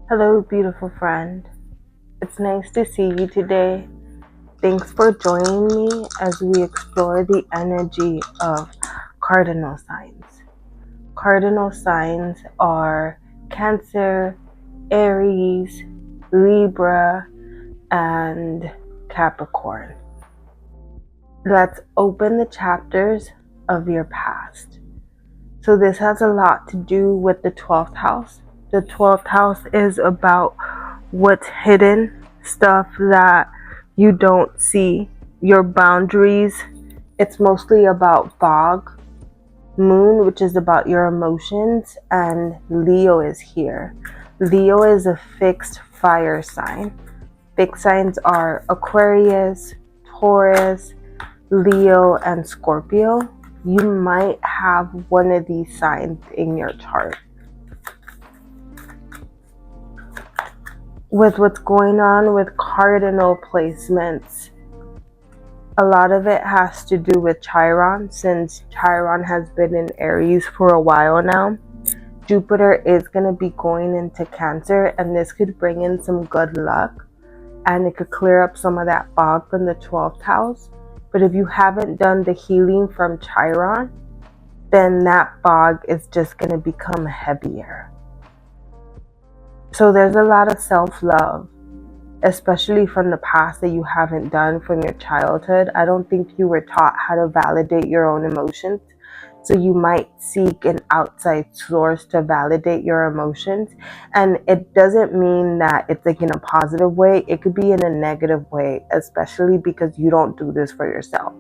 Hello, beautiful friend. It's nice to see you today. Thanks for joining me as we explore the energy of cardinal signs. Cardinal signs are Cancer, Aries, Libra, and Capricorn. Let's open the chapters of your past. So, this has a lot to do with the 12th house. The 12th house is about what's hidden, stuff that you don't see, your boundaries. It's mostly about fog, moon, which is about your emotions, and Leo is here. Leo is a fixed fire sign. Fixed signs are Aquarius, Taurus, Leo, and Scorpio. You might have one of these signs in your chart. With what's going on with cardinal placements, a lot of it has to do with Chiron, since Chiron has been in Aries for a while now. Jupiter is going to be going into Cancer, and this could bring in some good luck, and it could clear up some of that fog from the 12th house. But if you haven't done the healing from Chiron, then that fog is just going to become heavier. So there's a lot of self-love, especially from the past, that you haven't done from your childhood. I don't think you were taught how to validate your own emotions. So you might seek an outside source to validate your emotions. And it doesn't mean that it's like in a positive way. It could be in a negative way, especially because you don't do this for yourself.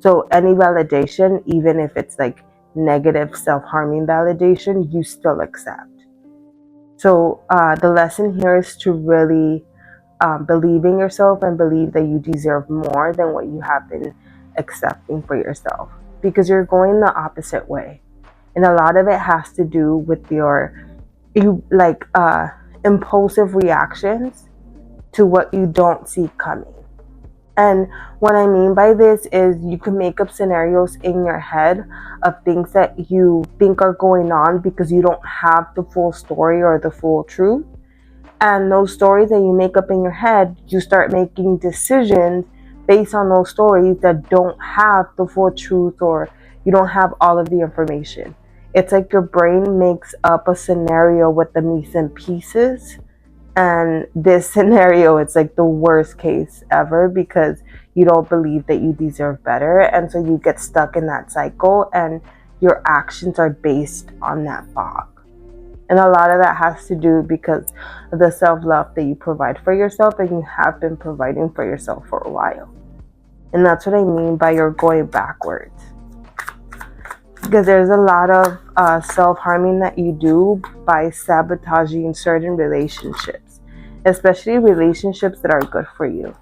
So any validation, even if it's like negative self-harming validation, you still accept. So the lesson here is to really believe in yourself and believe that you deserve more than what you have been accepting for yourself, because you're going the opposite way. And a lot of it has to do with your impulsive reactions to what you don't see coming. And what I mean by this is you can make up scenarios in your head of things that you think are going on because you don't have the full story or the full truth. And those stories that you make up in your head, you start making decisions based on those stories that don't have the full truth, or you don't have all of the information. It's like your brain makes up a scenario with the missing pieces. And this scenario, it's like the worst case ever because you don't believe that you deserve better. And so you get stuck in that cycle, and your actions are based on that fog. And a lot of that has to do because of the self-love that you provide for yourself, and you have been providing for yourself for a while. And that's what I mean by you're going backwards. Because there's a lot of self-harming that you do by sabotaging certain relationships, especially relationships that are good for you.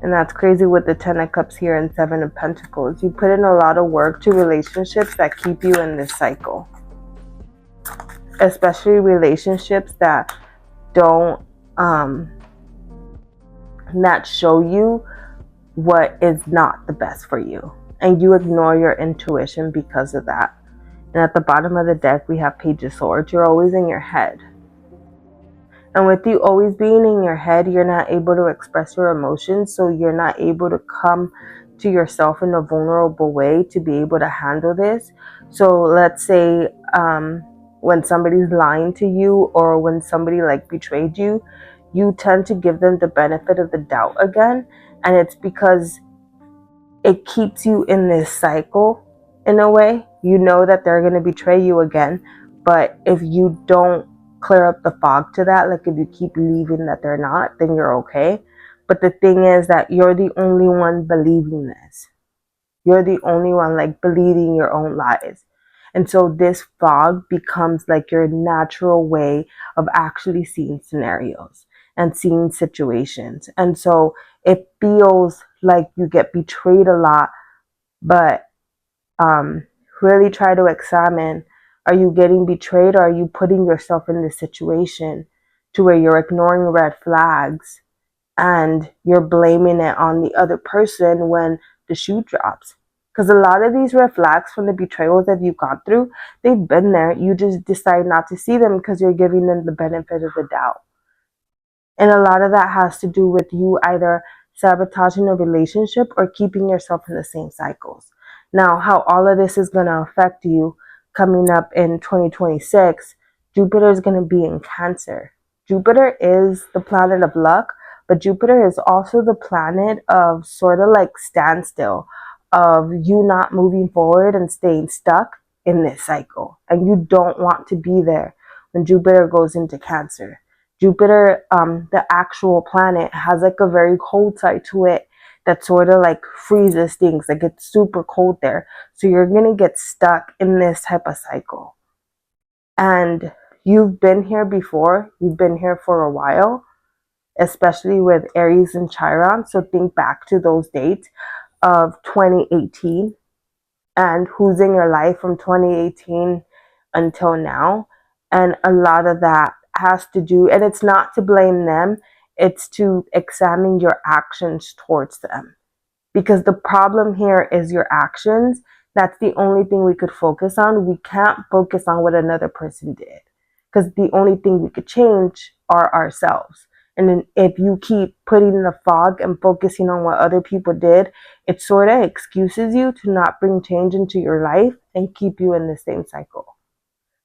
And that's crazy with the 10 of Cups here and 7 of Pentacles. You put in a lot of work to relationships that keep you in this cycle. Especially relationships that don't that show you what is not the best for you, and you ignore your intuition because of that. And at the bottom of the deck we have Page of Swords. You're always in your head, and with you always being in your head, you're not able to express your emotions, so you're not able to come to yourself in a vulnerable way to be able to handle this. So let's say when somebody's lying to you, or when somebody like betrayed you, you tend to give them the benefit of the doubt again. And it's because it keeps you in this cycle in a way. You know that they're going to betray you again. But if you don't clear up the fog to that, like if you keep believing that they're not, then you're okay. But the thing is that you're the only one believing this. You're the only one like believing your own lies. And so this fog becomes like your natural way of actually seeing scenarios and seeing situations. And so it feels like you get betrayed a lot, but really try to examine, are you getting betrayed, or are you putting yourself in this situation to where you're ignoring red flags and you're blaming it on the other person when the shoe drops? Because a lot of these red flags from the betrayals that you've gone through, they've been there. You just decide not to see them because you're giving them the benefit of the doubt. And a lot of that has to do with you either sabotaging a relationship or keeping yourself in the same cycles. Now, how all of this is going to affect you coming up in 2026, Jupiter is going to be in Cancer. Jupiter is the planet of luck, but Jupiter is also the planet of sort of like standstill, of you not moving forward and staying stuck in this cycle. And you don't want to be there when Jupiter goes into Cancer. Jupiter, the actual planet, has like a very cold side to it that sort of like freezes things. Like it's super cold there. So you're going to get stuck in this type of cycle. And you've been here before. You've been here for a while, especially with Aries and Chiron. So think back to those dates of 2018 and who's in your life from 2018 until now. And a lot of that has to do, and it's not to blame them, it's to examine your actions towards them. Because the problem here is your actions. That's the only thing we could focus on. We can't focus on what another person did. Because the only thing we could change are ourselves. And then if you keep putting in a fog and focusing on what other people did, it sort of excuses you to not bring change into your life and keep you in the same cycle.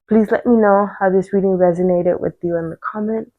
Please let me know how this reading resonated with you in the comments.